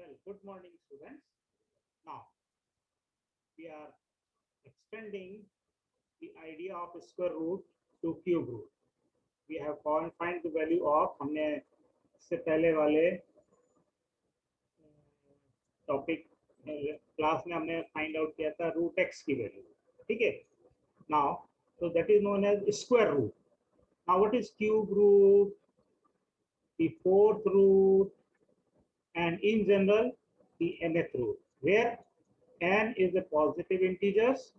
Well, good morning, students. Now, we are extending the idea of square root to cube root. We have find the value of हमने इससे पहले वाले topic class में हमने find out किया था root x की value. ठीक है. Now so that is known as square root. Now what is cube root, the fourth root, and in general the nth root, where n is a positive integers.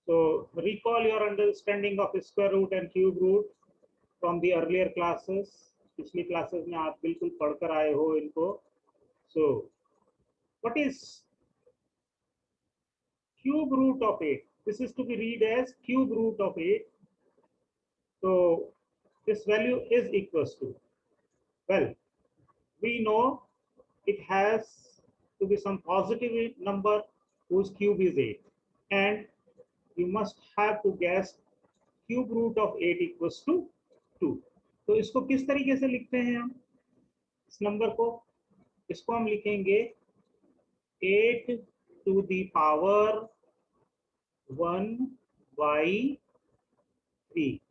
So recall your understanding of square root and cube root from the earlier classes. पिछली classes में आप बिल्कुल पढ़कर आए हो इनको. So what is cube root of 8? This is to be read as cube root of 8. So this value is equals to, well, we know it has to be some positive number whose cube is 8, and you must have to guess cube root of 8 equals to 2. तो इसको किस तरीके से लिखते हैं हम इस number को? इसको हम लिखेंगे 8 to the power 1 by 3.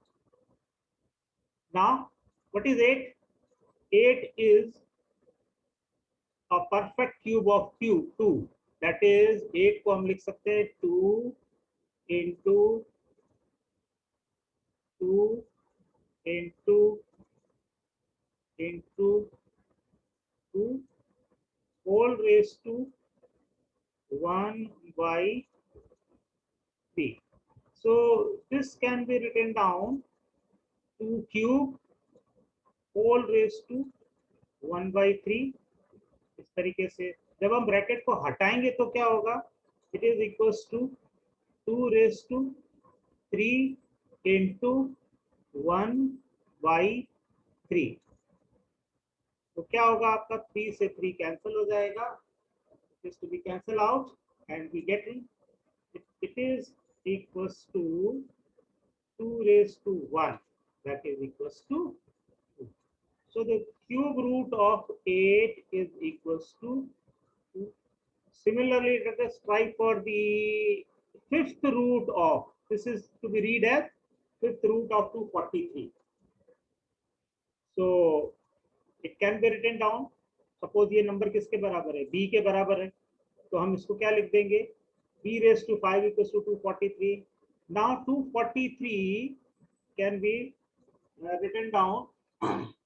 Now, what is 8? 8 is a perfect cube of 2. That is 8 को हम लिख सकते हैं 2 into 2 into 2 whole raised to 1 by 3. So this can be written down 2 cube whole raised to 1 by 3. इस तरीके से जब हम ब्रैकेट को हटाएंगे तो क्या होगा? It is equals to 2 raised to 3 into 1 by 3. तो क्या होगा आपका? 3 से 3 कैंसिल हो जाएगा. It is to be cancel out and we get it is equals to 2 raised to 1, that is equals to 2. So the cube root of 8 is equals to 2. Similarly, let us try for the fifth root of, this is to be read as fifth root of 243. So it can be written down. Suppose ये number किसके बराबर है? b के बराबर है. तो हम इसको क्या लिख देंगे? b raised to 5 equals to 243. Now 243 can be written down.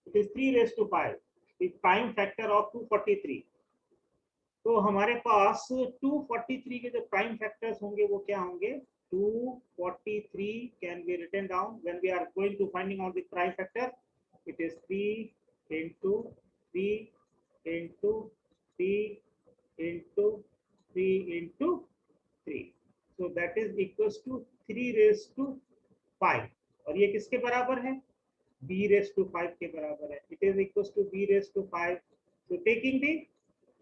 It is 3 raised to 5, the prime factor of 243. तो हमारे पास 243 के जो प्राइम फैक्टर्स होंगे वो क्या होंगे? 243 can be written down when we are going to finding out the prime factor. It is 3 into 3 into 3 into 3 into 3. So that is equals to 3 raised to 5. और ये किसके बराबर है? b raised to 5 के बराबर है. It is equals to b raised to 5. So taking the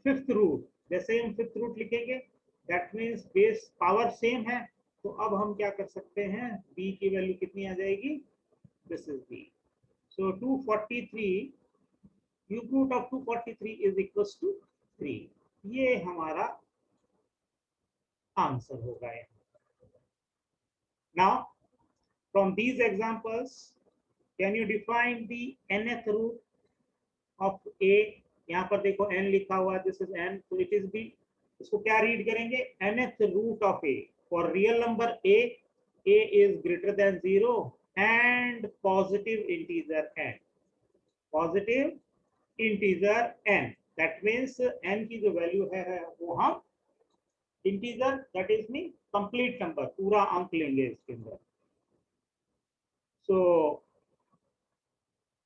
fifth root, जैसे हम fifth root लिखेंगे, that means base power same है. तो अब हम क्या कर सकते हैं? b की वैल्यू कितनी आ जाएगी? This is b. So 243, cube root of 243 is equals to 3. ये हमारा आंसर होगा. Now, from these examples, can you define the nth root of a? यहाँ पर देखो n लिखा हुआ, this is n, so it is b. इसको क्या रीड करेंगे? nth root of a. For real number a is greater than 0 and positive integer n. Positive integer n. That means n की जो वैल्यू है वो हम integer, that is mean complete number, पूरा अंक लेंगे इसके अंदर. So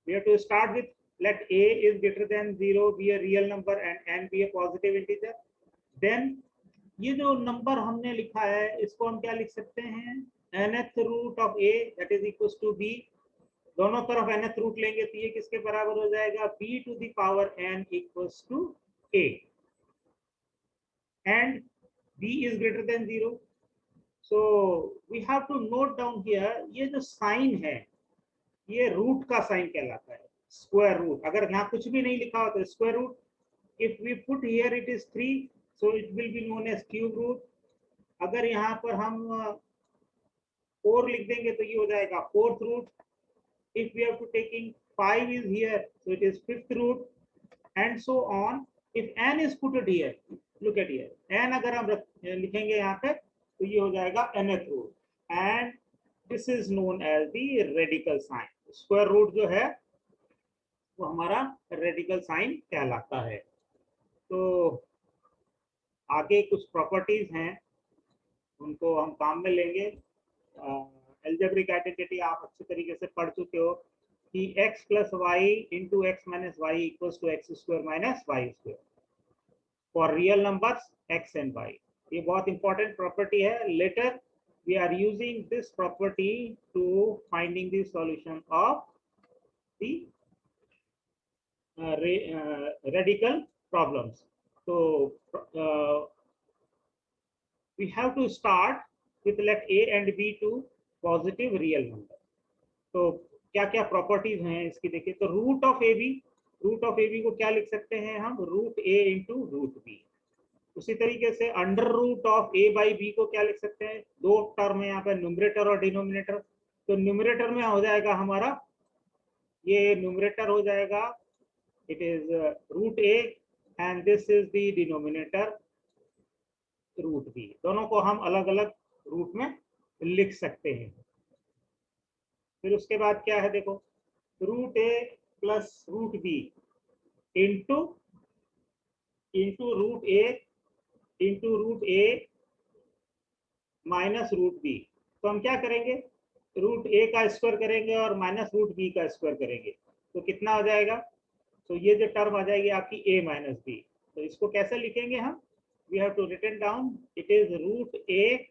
we have to start with, let a is greater than 0 be a real number and n be a positive integer. Then ये जो नंबर हमने लिखा है इसको हम क्या लिख सकते हैं? nth root of a, that is equals to b. दोनों तरफ nth root लेंगे तो ये किसके बराबर हो जाएगा? b to the power n equals to a. And b is greater than 0. So we have to note down here, ये जो साइन है ये रूट का साइन कहलाता है, स्क्वायर रूट. अगर यहाँ कुछ भी नहीं लिखा हो तो square root, if we put here it is 3, so it will be known as cube root. अगर यहाँ पर हम 4 लिख देंगे तो ये हो जाएगा fourth root. If we have to taking 5 is here, so it is fifth root, and so on. If n is put it here, look at here, n अगर हम लिखेंगे यहाँ पे तो ये हो जाएगा nth root, and this is known as the radical sign. Square root जो है वो हमारा रेडिकल साइन कहलाता है. तो आगे कुछ प्रॉपर्टीज हैं उनको हम काम में लेंगे. एल्जेब्रिक आइडेंटिटी आप अच्छे तरीके से पढ़ चुके हो कि x plus y into x minus y equals to x square minus y square for real numbers x and y. ये बहुत इंपॉर्टेंट प्रॉपर्टी है. Later we are using this property to finding the solution of the radical problems. So we have to start with let a and b to positive real number. तो क्या क्या properties हैं इसकी देखिए. तो root of A B को क्या लिख सकते हैं हम, root A into root B. उसी तरीके से under root of A by B को क्या लिख सकते हैं, दो टर्म है यहाँ पे, न्यूमरेटर और डिनोमिनेटर. तो न्यूमरेटर में हो जाएगा हमारा, ये न्यूमरेटर हो जाएगा, it is root A and this is the denominator root B. दोनों को हम अलग अलग रूट में लिख सकते हैं. फिर उसके बाद क्या है देखो, root A plus root B into root A into root A minus root B. तो हम क्या करेंगे, रूट ए का स्क्वायर करेंगे और माइनस रूट बी का स्क्वायर करेंगे तो कितना हो जाएगा. तो ये जो टर्म आ जाएगी आपकी ए माइनस बी. तो इसको कैसे लिखेंगे हम, we have to written down, it is root A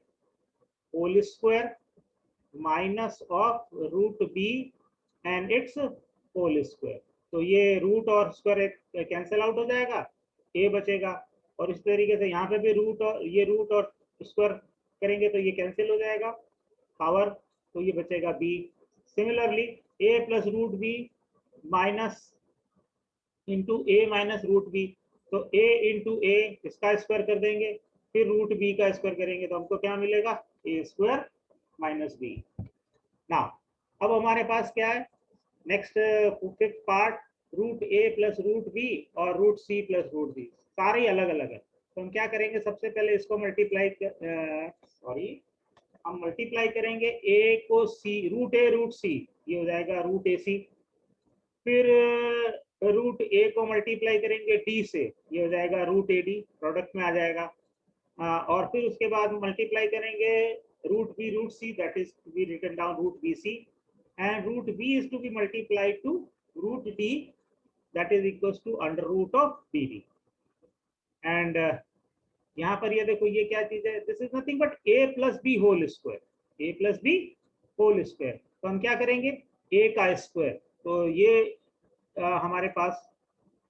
whole square minus of root B and its whole square. तो ये रूट और स्क्वायर कैंसिल आउट हो जाएगा, ए बचेगा. और इस तरीके से यहाँ पे भी रूट और स्क्वायर करेंगे तो ये कैंसिल हो जाएगा पावर, तो ये बचेगा B. Similarly A plus root B minus into A minus root B. तो ए इंटू ए इसका स्क्वायर कर देंगे, फिर रूट बी का स्क्वायर करेंगे तो हमको क्या मिलेगा, A square minus B. Now अब हमारे पास क्या है, next fifth part, root A plus root B और root C plus root B, सारे अलग अलग है. तो हम क्या करेंगे, सबसे पहले इसको हम मल्टीप्लाई करेंगे ए को सी, रूट ए रूट सी, ये हो जाएगा रूट ए सी. फिर रूट ए को मल्टीप्लाई करेंगे डी से, ये हो जाएगा रूट ए डी, प्रोडक्ट में आ जाएगा. और फिर उसके बाद मल्टीप्लाई करेंगे root B root C, that is to be written down root B C, and root B is to be multiplied to root D, that is equals to under root of D D. And यहाँ पर ये देखो ये क्या चीज है, this is nothing but A plus B whole square, A plus B whole square. तो हम क्या करेंगे, ए का स्क्वायर. तो ये हमारे पास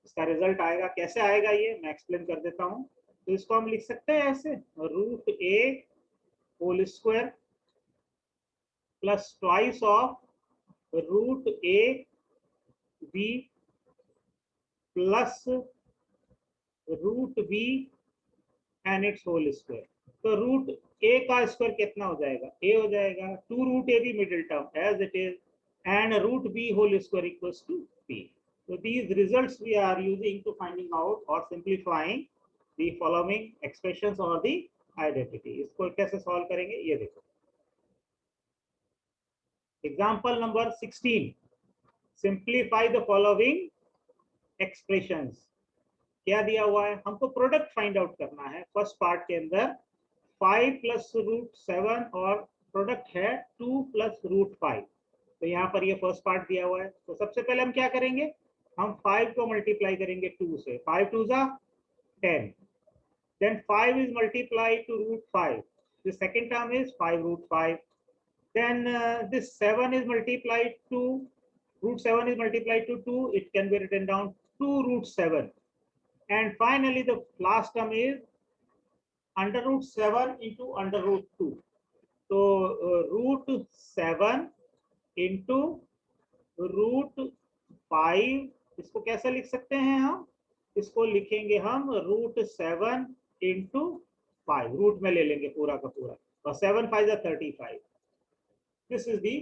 इसका रिजल्ट आएगा. कैसे आएगा ये मैं एक्सप्लेन कर देता हूँ. तो इसको हम लिख सकते हैं ऐसे, root A whole square plus twice of root A B plus root B and its whole square. तो रूट ए का स्क्वायर कितना हो जाएगा, ए हो जाएगा, two root A B middle term as it is, and root b whole square equals to p. So these results we are using to finding out or simplifying the following expressions or the identity. इसको कैसे solve करेंगे ये देखो. Example number 16. Simplify the following expressions. क्या दिया हुआ है, हमको प्रोडक्ट फाइंड आउट करना है. फर्स्ट पार्ट के अंदर 5 प्लस रूट 7 और प्रोडक्ट है 2 प्लस रूट 5. तो यहाँ पर ये फर्स्ट पार्ट दिया हुआ है. तो सबसे पहले हम क्या करेंगे, हम 5 को मल्टीप्लाई करेंगे 2 से, 5 2 जा 10, then 5 is multiplied to root 5, the second term is 5 root 5, then this 7 is multiplied to root 7 is multiplied to 2, it can be written down 2 root 7, and finally the last term is under root 7 into under root 2. So root 7 into root 5, इसको कैसे लिख सकते हैं हम, इसको लिखेंगे हम √7 into 5, root में ले लेंगे पूरा का पूरा, और 7 5 35। This is the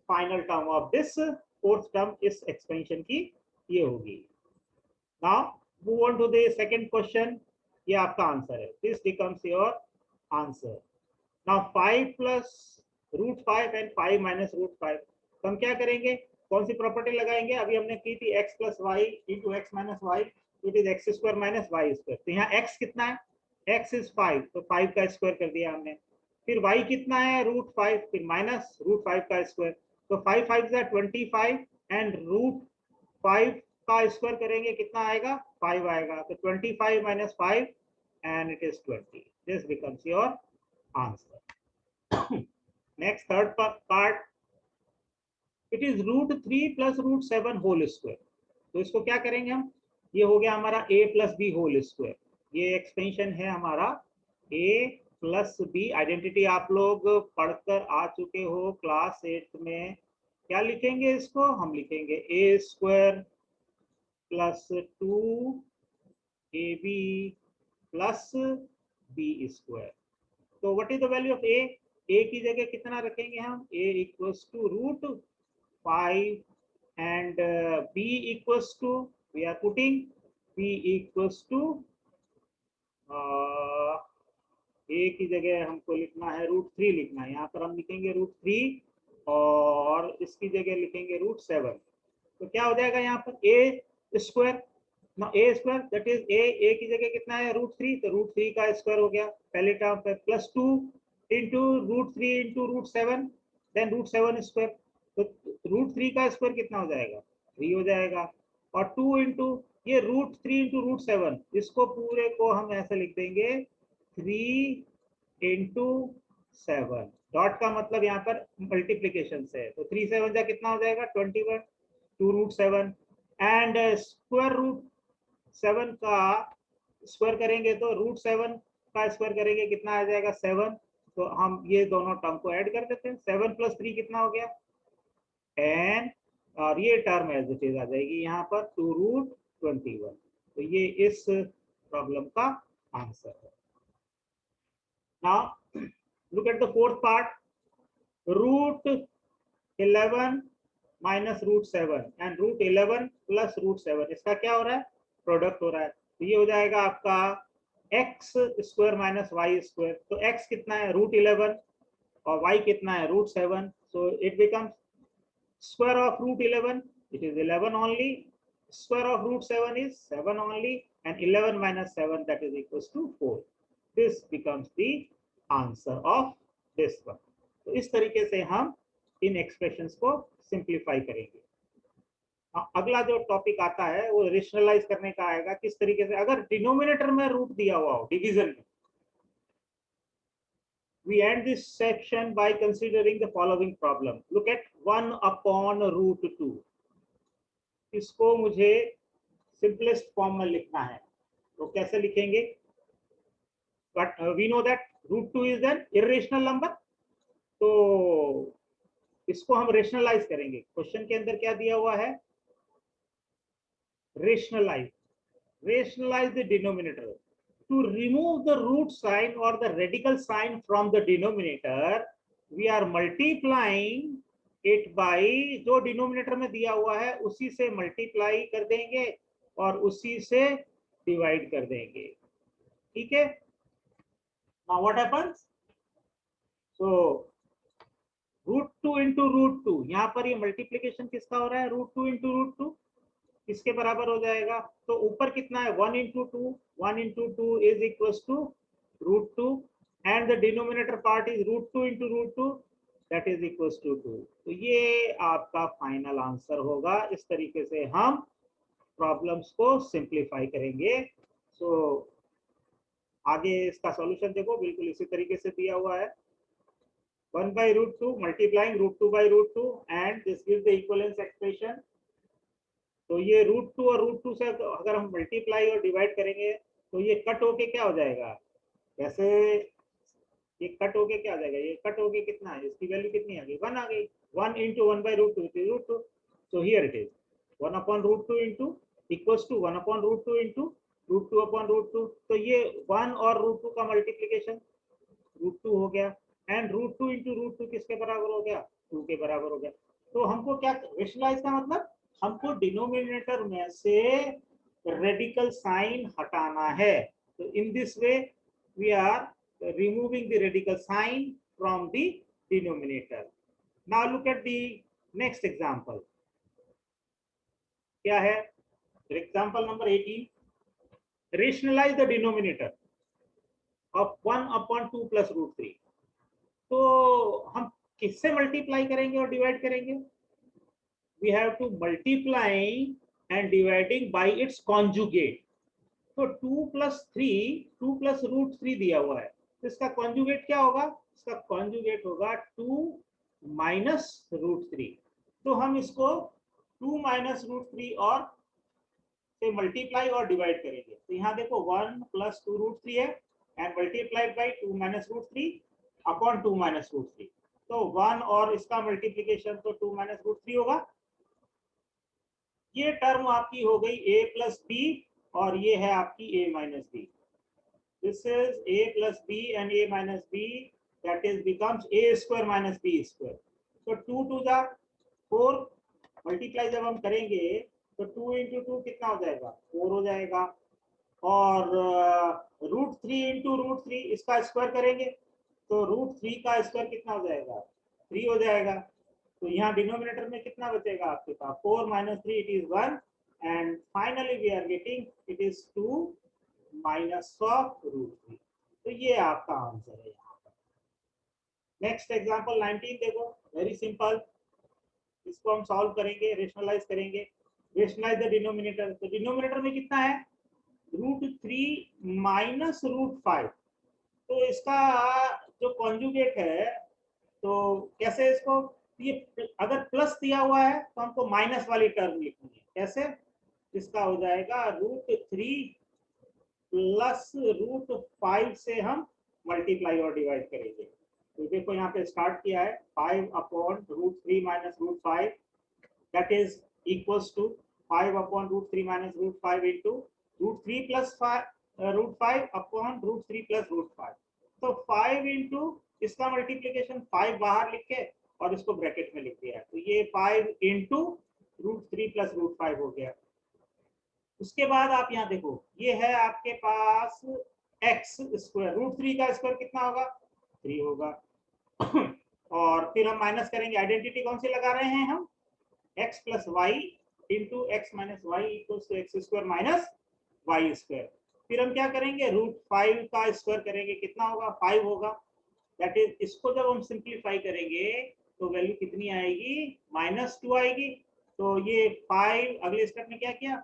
final term of this fourth term इस एक्सपेंशन की ये होगी। Now move on to the second question, ये आपका आंसर है, this becomes your answer. Now 5 plus √5 and 5 minus √5, तो हम क्या करेंगे, कौन सी प्रॉपर्टी लगाएंगे, अभी हमने की थी x plus y into x minus y, it is x square minus y square. तो यहाँ x कितना है, x इज 5, तो 5 का स्क्वायर कर दिया हमने। फिर y कितना है √5, फिर माइनस √5 का स्क्वायर, तो 5 5 25 एंड √5 का स्क्वायर करेंगे कितना आएगा, 5 आएगा, तो 25 minus 5 and it is 20। This becomes your answer. Next third part, it is √3 plus √7 whole square. तो इसको क्या करेंगे हम, ये हो गया हमारा a plus B whole square, ये एक्सपेंशन है हमारा a प्लस बी। आइडेंटिटी आप लोग पढ़कर आ चुके हो क्लास 8 में, क्या लिखेंगे इसको, हम लिखेंगे a square plus 2ab plus b square. तो what is the value of a की जगह कितना रखेंगे हम, a equals to √5 and b equals to, we are putting b equals to a की जगह हमको लिखना है √3 लिखना है, यहाँ पर हम लिखेंगे √3 और इसकी जगह लिखेंगे √7। तो क्या हो जाएगा यहाँ पर a square, a square that is a की जगह कितना है √3, तो √3 का स्क्वायर हो गया पहले टर्म पे, plus 2 into √3 into √7, then √7 square, तो √3 का स्क्वायर कितना हो जाएगा, 3 हो जाएगा, और 2 इंटू ये √3 इंटू √7, इसको पूरे को हम ऐसे लिख देंगे 3 इंटू 7, डॉट का मतलब यहाँ पर मल्टीप्लीकेशन से है, तो 3 7 जा कितना हो जाएगा 21, 2 √7 एंड स्क्वायर √7 का स्क्वायर करेंगे तो √7 का स्क्वायर करेंगे कितना आ जाएगा 7, तो हम ये दोनों टर्म को ऐड कर देते हैं, 7 प्लस 3 कितना हो गया 10, और ये टर्म एज इट इज आ जाएगी यहाँ पर 2√21। तो ये इस प्रॉब्लम का आंसर है। Now look at the fourth part, √11 minus √7 and √11 plus √7, इसका क्या हो रहा है, प्रोडक्ट हो रहा है, तो ये हो जाएगा आपका x square minus y square. तो x कितना है √11 और y कितना है √7, so it becomes square of √11, it is 11 only, square of √7 is 7 only, and 11 minus 7, that is equals to 4. This becomes the answer of this one. तो इस तरीके से हम इन एक्सप्रेशंस को सिंप्लीफाई करेंगे। अगला जो टॉपिक आता है वो रेशनलाइज करने का आएगा, किस तरीके से, अगर डिनोमिनेटर में रूट दिया हुआ हो डिवीजन में। We end this section by considering the following problem. Look at 1 upon √2. इसको मुझे सिंपलेस्ट फॉर्म में लिखना है, तो कैसे लिखेंगे, but we know that √2 is an irrational number, तो इसको हम रेशनलाइज करेंगे। क्वेश्चन के अंदर क्या दिया हुआ है, rationalize the denominator. To remove the root sign or the radical sign from the denominator, we are multiplying it by, जो डिनोमिनेटर में दिया हुआ है उसी से मल्टीप्लाई कर देंगे और उसी से डिवाइड कर देंगे, ठीक है। Now what happens? So √2 into √2, यहाँ पर ये मल्टीप्लीकेशन किसका हो रहा है, √2 into √2, किसके बराबर हो जाएगा, तो ऊपर कितना है 1 into 2, 1 into 2 is equals to √2 and the denominator part is √2 into √2, that is equals to 2। तो ये आपका फाइनल आंसर होगा। इस तरीके से हम प्रॉब्लम्स को सिंप्लीफाई करेंगे। सो आगे इसका सॉल्यूशन देखो, बिल्कुल इसी तरीके से दिया हुआ है, 1 by √2 multiplying √2 by √2 and this gives the equivalence expression। तो ये √2 और √2 से अगर हम मल्टीप्लाई और डिवाइड करेंगे तो ये कट होके क्या हो जाएगा, कैसे, ये कट होके क्या आ जाएगा, ये कट होके कितना है, इसकी वैल्यू कितनी आ गई 1 आ गई, 1 into 1 by √2 it is √2, so here it is 1 upon √2 into equals to 1/√2 into √2/√2। तो ये 1 और √2 का मल्टीप्लीकेशन √2 हो गया, एंड √2 इंटू √2 किसके बराबर हो गया? 2 के बराबर हो गया। तो हमको क्या रेशनलाइज का मतलब, हमको डिनोमिनेटर में से रेडिकल साइन हटाना है। तो in this way we are removing the radical sign from the denominator. Now look at the next example. क्या है? Example number 18. Rationalize the denominator of 1/2 plus √3. तो हम किससे मल्टीप्लाई करेंगे और डिवाइड करेंगे? We have to multiply and dividing by its conjugate. तो 2 plus 2 plus √3 दिया हुआ है, तो इसका कॉन्जुगेट क्या होगा? इसका कॉन्जुगेट होगा 2 minus √3। तो हम इसको 2 minus √3 और से मल्टीप्लाई और डिवाइड करेंगे। तो यहाँ देखो 1 plus 2√3 है and multiplied by 2 minus √3 upon 2 minus √3। तो 1 और इसका मल्टीप्लीकेशन तो 2 minus √3 होगा। ये टर्म आपकी हो गई a plus b और ये है आपकी a minus b। This is a plus b and a minus b, that is becomes a square minus b square. So 2 to the 4 multiply जब हम करेंगे तो 2 into 2 कितना हो जाएगा? 4 हो जाएगा। और √3 into √3 इसका स्क्वायर करेंगे तो √3 का स्क्वायर कितना हो जाएगा? 3 हो जाएगा। तो यहाँ डिनोमिनेटर में कितना बचेगा आपके पास? 4 minus 3 it is 1 and finally we are getting it is 2 minus of √3। तो ये आपका आंसर है यहाँ पर। नेक्स्ट एग्जांपल 19 देखो, वेरी सिंपल। इसको हम सॉल्व करेंगे, रेशनलाइज करेंगे। Rationalise the denominator. तो डिनोमिनेटर में कितना है? √3 minus √5। तो इसका जो कॉन्जुगेट है, तो कैसे इसको, ये अगर प्लस दिया हुआ है तो हमको माइनस वाली टर्म लिखनी है। कैसे? इसका हो जाएगा √3 प्लस √5 से हम मल्टीप्लाई और डिवाइड करेंगे। तो देखो यहाँ पे स्टार्ट किया है 5/√3 minus √5, that is equals to 5/√3 minus √5 into √3 plus √5 upon √3 plus √5। तो 5 इंटू इसका मल्टीप्लीकेशन 5 बाहर लिख के और इसको ब्रैकेट में लिख दिया है। तो ये 5 इंटू √3 plus √5 हो गया। उसके बाद आप यहाँ देखो, ये है आपके पास x स्क्वायर। √3 का स्क्वायर कितना होगा? 3 होगा। और फिर हम माइनस करेंगे। आइडेंटिटी कौन सी लगा रहे हैं हम? x plus y into x minus y equals to x square minus y square. फिर हम क्या करेंगे? √5 का स्क्वायर करेंगे, कितना होगा? 5 होगा। दैट इज, इसको जब हम सिंप्लीफाई करेंगे तो वैल्यू कितनी आएगी? -2 आएगी। तो ये 5 अगले स्टेप में क्या किया?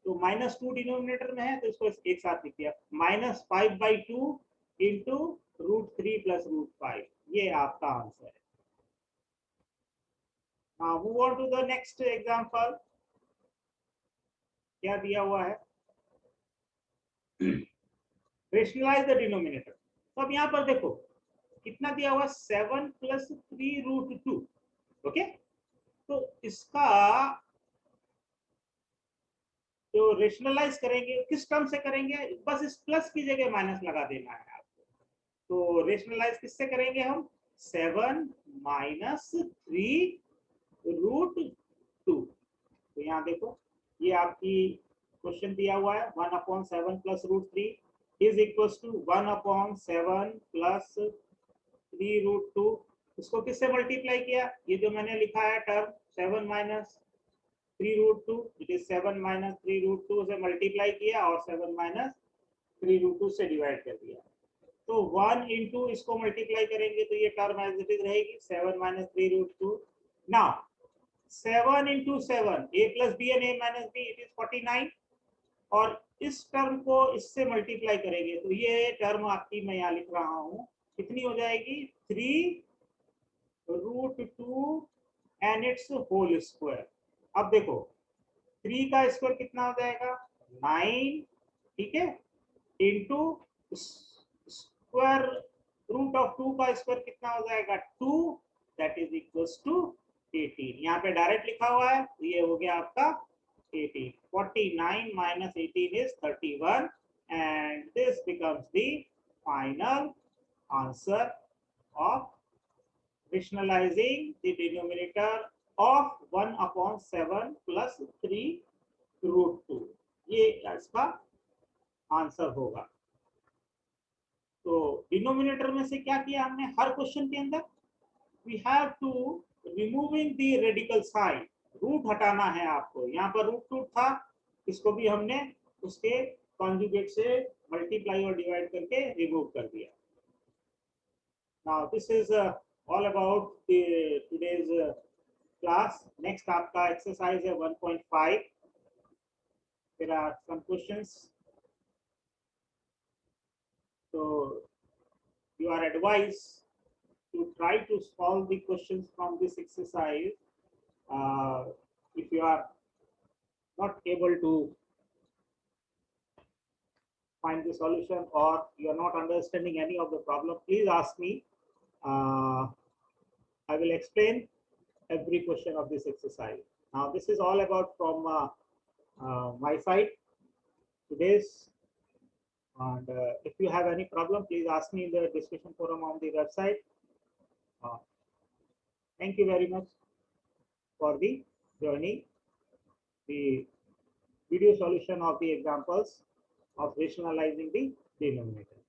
तो -2 डिनोमिनेटर में है तो इसको एक साथ लिख दिया, -5/2 इंटू √3 प्लस √5। ये आपका आंसर है। Now move on to the next example. क्या दिया हुआ है? Rationalise the denominator. तो अब यहाँ पर देखो कितना दिया हुआ? 7 प्लस 3√2। ओके, तो इसका जो रेशनलाइज करेंगे किस टर्म से करेंगे? बस इस प्लस की जगह माइनस लगा देना है आपको। तो रेशनलाइज किससे करेंगे हम? 7 minus 3√2। तो यहाँ देखो, ये आपकी क्वेश्चन दिया हुआ है 1/7 plus √3 is equals to 1/7 plus 3√2। इसको किससे मल्टीप्लाई किया? ये जो मैंने लिखा है term 7 minus 3√2, it is 7 minus 3√2 से मल्टीप्लाई किया और 7 minus 3√2 से डिवाइड कर दिया। तो 1 इंटू इसको मल्टीप्लाई करेंगे तो ये टर्म एज इट इज रहेगी 7 minus 3√2। Now 7 into 7, a plus b and a minus b, it is 49। और इस टर्म को इससे मल्टीप्लाई करेंगे तो ये टर्म आपकी मैं यहाँ लिख रहा हूँ, कितनी हो जाएगी? 3√2 and its whole square। अब देखो 3 का स्क्वायर कितना हो जाएगा? 9, ठीक है, इंटू स्क्वायर रूट ऑफ 2 का स्क्वायर कितना हो जाएगा? 2, दैट इज इक्वल्स टू 18। यहाँ पे डायरेक्ट लिखा हुआ है तो ये हो गया आपका 18. 49 minus 18 is 31, and this becomes the final answer of rationalizing the denominator of 1 upon 7 plus 3 root 2. ये इसका आंसर होगा. तो डिनोमिनेटर में से क्या किया हमने हर क्वेश्चन के अंदर, we have to removing the radical sign, root हटाना है आपको. यहाँ पर रूट 2 था, इसको भी हमने उसके कॉन्जुगेट से मल्टीप्लाई और डिवाइड करके रिमूव कर दिया. Now this is all about today's class. Next आपका एक्सरसाइज है 1.5. There are some questions, so you are advised to try to solve the questions from this exercise. If you are not able to find the solution or you are not understanding any of the problem, please ask me. I will explain every question of this exercise. Now this is all about from my side today's, and if you have any problem, please ask me in the discussion forum on the website. Thank you very much for the joining the video solution of the examples of rationalizing the denominator.